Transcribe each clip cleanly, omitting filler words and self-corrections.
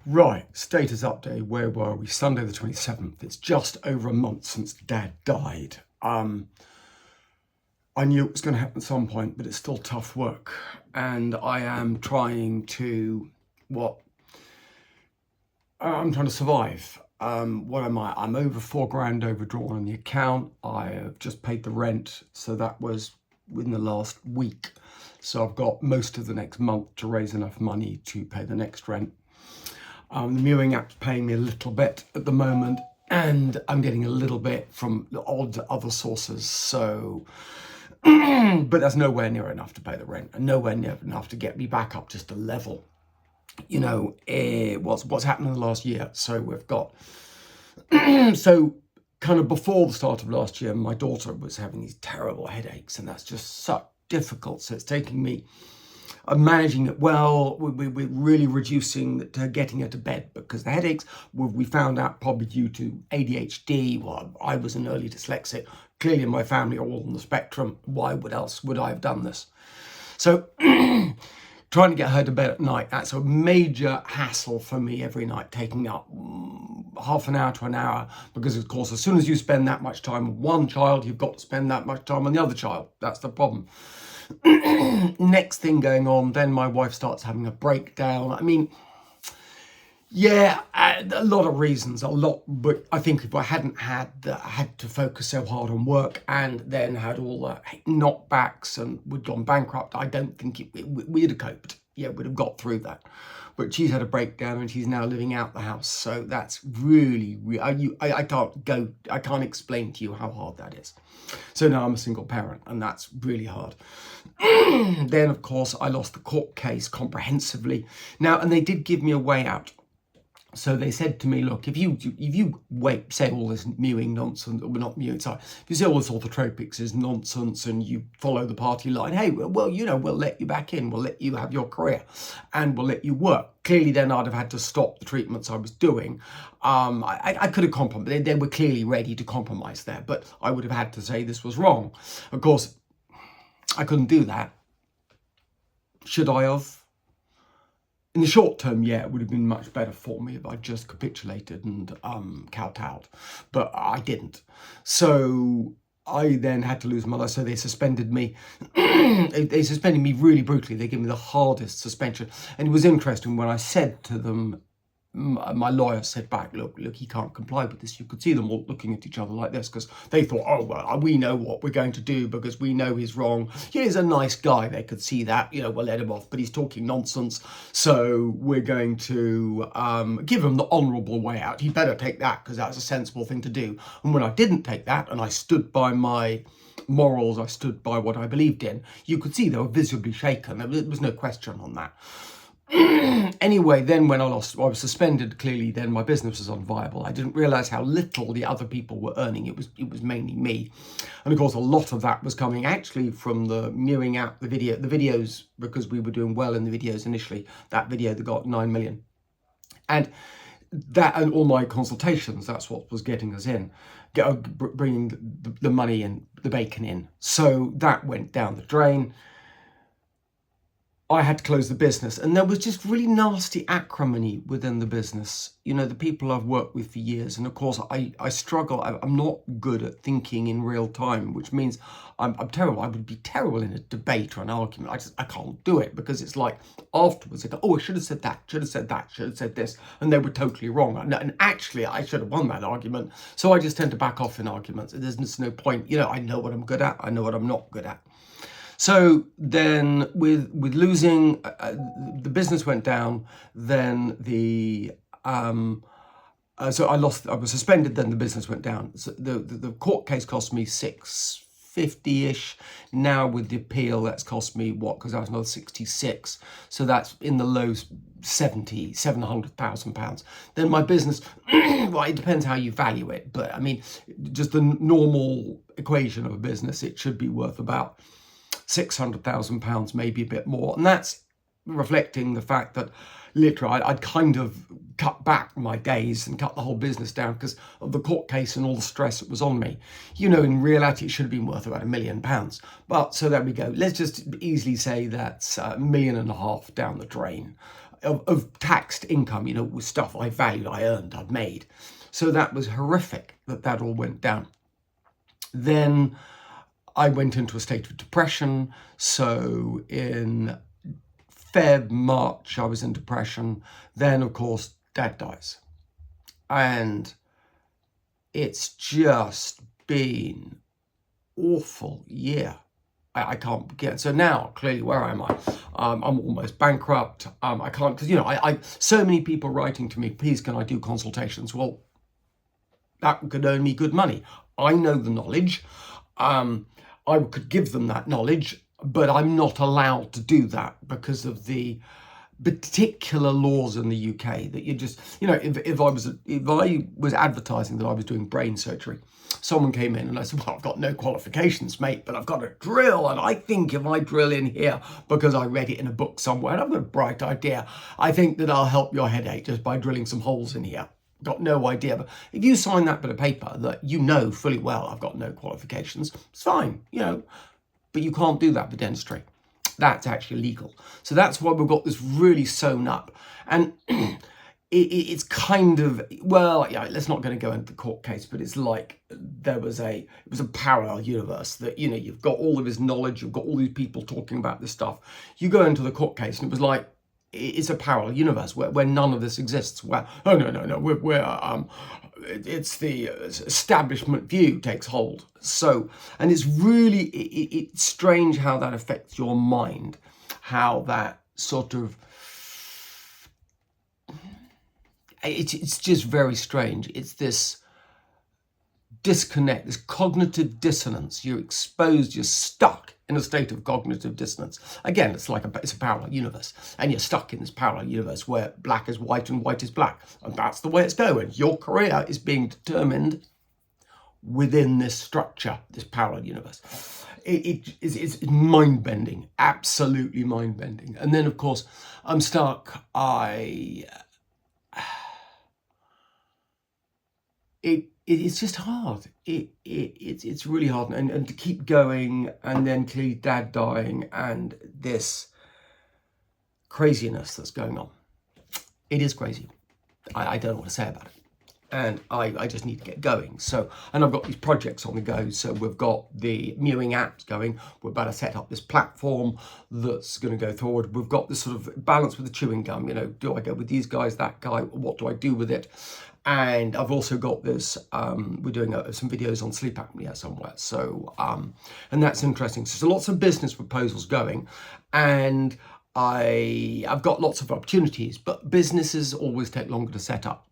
Right, status update. Where were we? Sunday the 27th. It's just over a month since Dad died. I knew it was going to happen at some point, but it's still tough work. And I am trying to, I'm trying to survive. What am I? I'm over £4,000 overdrawn on the account. I have just paid the rent, so that was within the last week. So I've got most of the next month to raise enough money to pay the next rent. The Mewing app's paying me a little bit at the moment, and I'm getting a little bit from the odd other sources. So, but that's nowhere near enough to pay the rent, and nowhere near enough to get me back up just a level. You know, what's happened in the last year. So we've got, so kind of before the start of last year, my daughter was having these terrible headaches, and that's just so difficult. So it's taking me, I'm managing it well. We're really reducing to getting her to bed, because the headaches we found out probably due to ADHD. Well, I was an early dyslexic. Clearly in my family are all on the spectrum. Why else would I have done this? So trying to get her to bed at night, that's a major hassle for me every night, taking up half an hour to an hour, because of course as soon as you spend that much time on one child, you've got to spend that much time on the other child. That's the problem. Next thing going on, then my wife starts having a breakdown. I mean, yeah, a lot of reasons, but I think if I hadn't had to focus so hard on work, and then had all the knockbacks and we'd gone bankrupt, I don't think we'd have coped. Yeah, we'd have got through that. But she's had a breakdown and she's now living out the house. So that's really, I can't explain to you how hard that is. So now I'm a single parent, and that's really hard. Then, of course, I lost the court case comprehensively. Now, and they did give me a way out. So they said to me, look, if you say all this mewing nonsense, or not mewing, sorry, if you say all this orthotropics is nonsense and you follow the party line, hey, well, you know, we'll let you back in, we'll let you have your career, and we'll let you work. Clearly, then I'd have had to stop the treatments I was doing. I could have compromised. They were clearly ready to compromise there, but I would have had to say this was wrong. Of course, I couldn't do that. Should I have? In the short term, yeah, it would have been much better for me if I just capitulated and kowtowed, but I didn't. So I then had to lose my life. So they suspended me. They suspended me really brutally. They gave me the hardest suspension. And it was interesting when I said to them, my lawyer said back, look, he can't comply with this. You could see them all looking at each other like this, because they thought, oh, well, we know what we're going to do because we know he's wrong. He's a nice guy. They could see that, you know, we'll let him off, but he's talking nonsense. So we're going to give him the honourable way out. He better take that, because that's a sensible thing to do. And when I didn't take that, and I stood by my morals, I stood by what I believed in, you could see they were visibly shaken. There was no question on that. Anyway, then when I was suspended, clearly then my business was unviable. I didn't realise how little the other people were earning. It was mainly me. And of course, a lot of that was coming actually from the Mewing app, the videos, because we were doing well in the videos initially. That video that got 9 million. And that, and all my consultations, that's what was getting us in, bringing the money in, the bacon in. So that went down the drain. I had to close the business, and there was just really nasty acrimony within the business. You know, the people I've worked with for years, and of course I struggle. I'm not good at thinking in real time, which means I'm terrible. I would be terrible in a debate or an argument. I can't do it, because it's like afterwards they go, oh, I should have said that, should have said that, should have said this, and they were totally wrong. And actually I should have won that argument. So I just tend to back off in arguments. There's just no point. You know, I know what I'm good at. I know what I'm not good at. So then with losing, the business went down, then so I was suspended, then the business went down. So the court case cost me $650-ish. Now with the appeal, that's cost me what? Because I was another 66. So that's in the low £700,000. Then my business, well, it depends how you value it. But I mean, just the normal equation of a business, it should be worth about £600,000, maybe a bit more. And that's reflecting the fact that literally I'd kind of cut back my days and cut the whole business down because of the court case and all the stress that was on me. You know, in reality, it should have been worth about £1 million. But so there we go. Let's just easily say that's £1.5 million down the drain. of taxed income, with stuff I valued, I earned, I'd made. So that was horrific that all went down. Then I went into a state of depression. So in March, I was in depression. Then, of course, Dad dies. And it's just been awful year. I can't begin. So now, clearly, where am I? I'm almost bankrupt. I can't, because, so many people writing to me, please, can I do consultations? Well, that could earn me good money. I know the knowledge. I could give them that knowledge, but I'm not allowed to do that because of the particular laws in the UK that you just, if I was advertising that I was doing brain surgery, someone came in and I said, well, I've got no qualifications, mate, but I've got a drill, and I think if I drill in here, because I read it in a book somewhere, and I've got a bright idea, I think that I'll help your headache just by drilling some holes in here. Got no idea. But if you sign that bit of paper that fully well I've got no qualifications, it's fine, but you can't do that for dentistry. That's actually illegal. So that's why we've got this really sewn up. And it's kind of, let's not going to go into the court case, but it's like it was a parallel universe that, you've got all of this knowledge, you've got all these people talking about this stuff. You go into the court case and it was like, it's a parallel universe where none of this exists. Where, oh, no, it's the establishment view takes hold. So, and it's really, it's strange how that affects your mind, how that sort of, it's just very strange. It's this disconnect, this cognitive dissonance. You're exposed, you're stuck in a state of cognitive dissonance. Again, it's a parallel universe, and you're stuck in this parallel universe where black is white and white is black, and that's the way it's going. Your career is being determined within this structure, this parallel universe. It's mind-bending, absolutely mind-bending. And then, of course, I'm stuck. It's just hard. It's really hard, and to keep going, and then clearly Dad dying, and this craziness that's going on. It is crazy. I don't know what to say about it, and I just need to get going. So, and I've got these projects on the go. So we've got the mewing apps going. We're about to set up this platform that's going to go forward. We've got this sort of balance with the chewing gum. Do I go with these guys, that guy? What do I do with it? And I've also got this, we're doing some videos on sleep apnea somewhere. So, and that's interesting. So lots of business proposals going, and I've got lots of opportunities, but businesses always take longer to set up.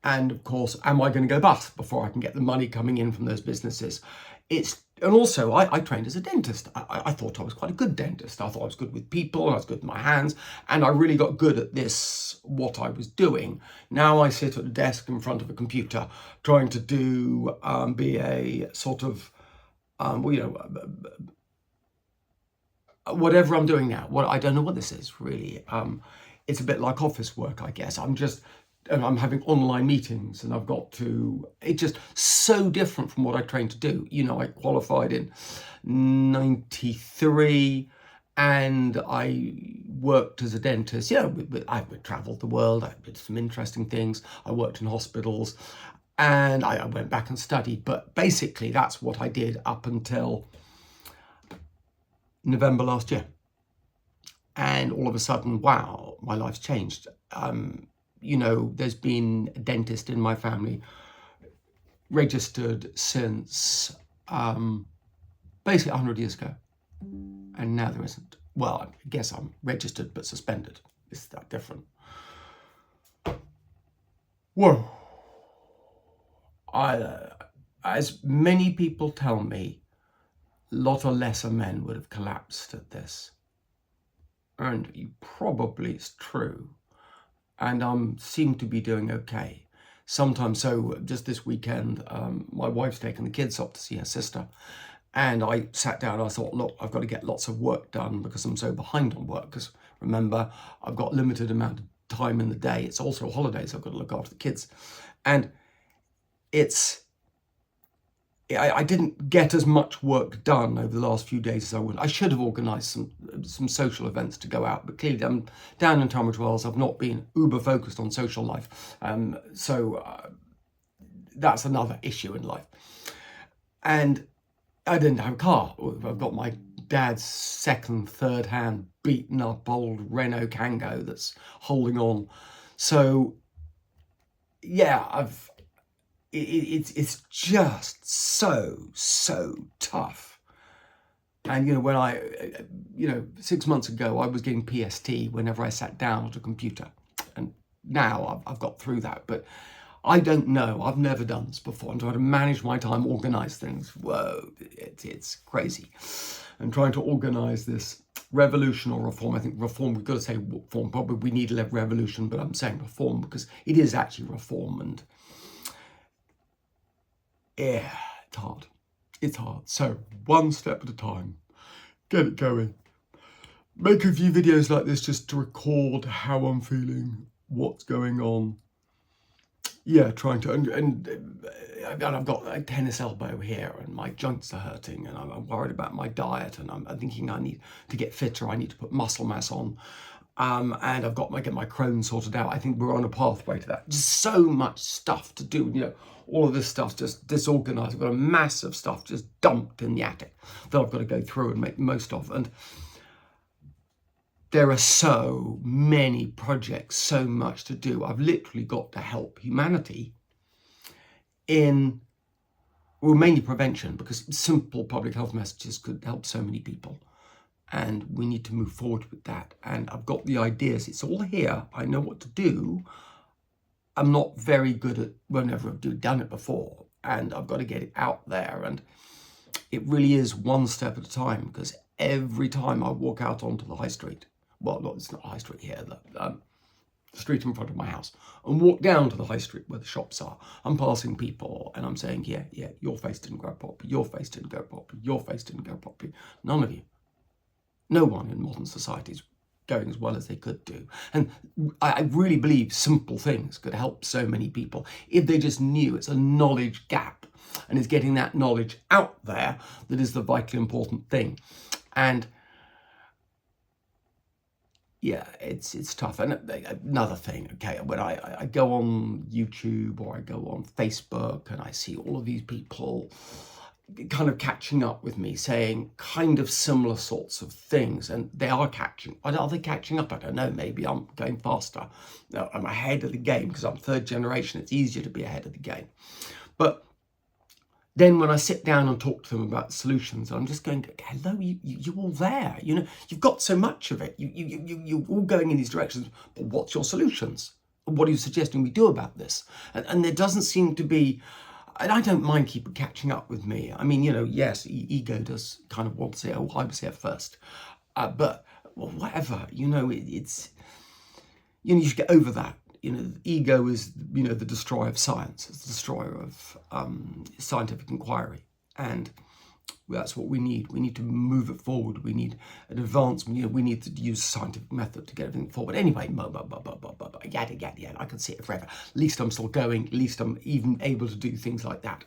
And of course, am I going to go bust before I can get the money coming in from those businesses? And also, I trained as a dentist. I thought I was quite a good dentist. I thought I was good with people, I was good with my hands, and I really got good at this, what I was doing. Now I sit at a desk in front of a computer trying to be a sort of, whatever I'm doing now. I don't know what this is, really. It's a bit like office work, I guess. I'm having online meetings, and it's just so different from what I trained to do. I qualified in 93, and I worked as a dentist. I traveled the world. I did some interesting things. I worked in hospitals, and I went back and studied. But basically, that's what I did up until November last year. And all of a sudden, wow, my life's changed. There's been a dentist in my family registered since basically 100 years ago, and now there isn't. Well, I guess I'm registered but suspended. Is that different? Whoa. As many people tell me, a lot of lesser men would have collapsed at this, and probably it's true. And seem to be doing okay. Sometimes, so just this weekend, my wife's taken the kids up to see her sister, and I sat down and I thought, look, I've got to get lots of work done because I'm so behind on work. Because remember, I've got limited amount of time in the day. It's also holidays. I've got to look after the kids, and it's I didn't get as much work done over the last few days as I would. I should have organised some social events to go out, but clearly I'm down in Tunbridge Wells. I've not been uber focused on social life, so that's another issue in life. And I didn't have a car. I've got my dad's second, third hand beaten up old Renault Kangoo that's holding on. So yeah, it's just so tough. And when 6 months ago I was getting PST whenever I sat down at a computer, and now I've got through that. But I don't know, I've never done this before. I'm trying to manage my time, organise things. Whoa, it's crazy. And trying to organise this revolution or reform. I think reform, we've got to say reform, probably we need a revolution, but I'm saying reform because it is actually reform. And yeah, it's hard. It's hard. So one step at a time, get it going. Make a few videos like this just to record how I'm feeling, what's going on. Yeah, trying to, and I've got a tennis elbow here and my joints are hurting, and I'm worried about my diet, and I'm thinking I need to get fitter, I need to put muscle mass on, and I've got to get my Crohn's sorted out. I think we're on a pathway to that. Just so much stuff to do, all of this stuff's just disorganized. I've got a massive stuff just dumped in the attic that I've got to go through and make the most of. And there are so many projects, so much to do. I've literally got to help humanity in, well, mainly prevention, because simple public health messages could help so many people. And we need to move forward with that. And I've got the ideas. It's all here. I know what to do. I'm not very good at, well, never have done it before. And I've got to get it out there. And it really is one step at a time, because every time I walk out onto the high street, well, no, it's not high street here, the street in front of my house, and walk down to the high street where the shops are, I'm passing people and I'm saying, yeah, your face didn't grow properly, your face didn't go properly, your face didn't go properly. None of you. No one in modern society is going as well as they could do. And I really believe simple things could help so many people if they just knew. It's a knowledge gap, and it's getting that knowledge out there that is the vitally important thing. And yeah, it's tough. And another thing, okay, when I go on YouTube or I go on Facebook and I see all of these people kind of catching up with me, saying kind of similar sorts of things, and they are catching. Are they catching up? I don't know. Maybe I'm going faster. No, I'm ahead of the game because I'm third generation. It's easier to be ahead of the game. But then when I sit down and talk to them about solutions, I'm just going, hello, you're all there. You've got so much of it. You're all going in these directions. But what's your solutions? What are you suggesting we do about this? And there doesn't seem to be, and I don't mind people catching up with me. I mean, yes, ego does kind of want to say, oh, I was here first. But well, whatever, it's, you should get over that. Ego is, the destroyer of science. It's the destroyer of scientific inquiry. And that's what we need. We need to move it forward. We need an advancement. We need to use scientific method to get everything forward. Anyway, yada, yada, yada. I can see it forever. At least I'm still going. At least I'm even able to do things like that.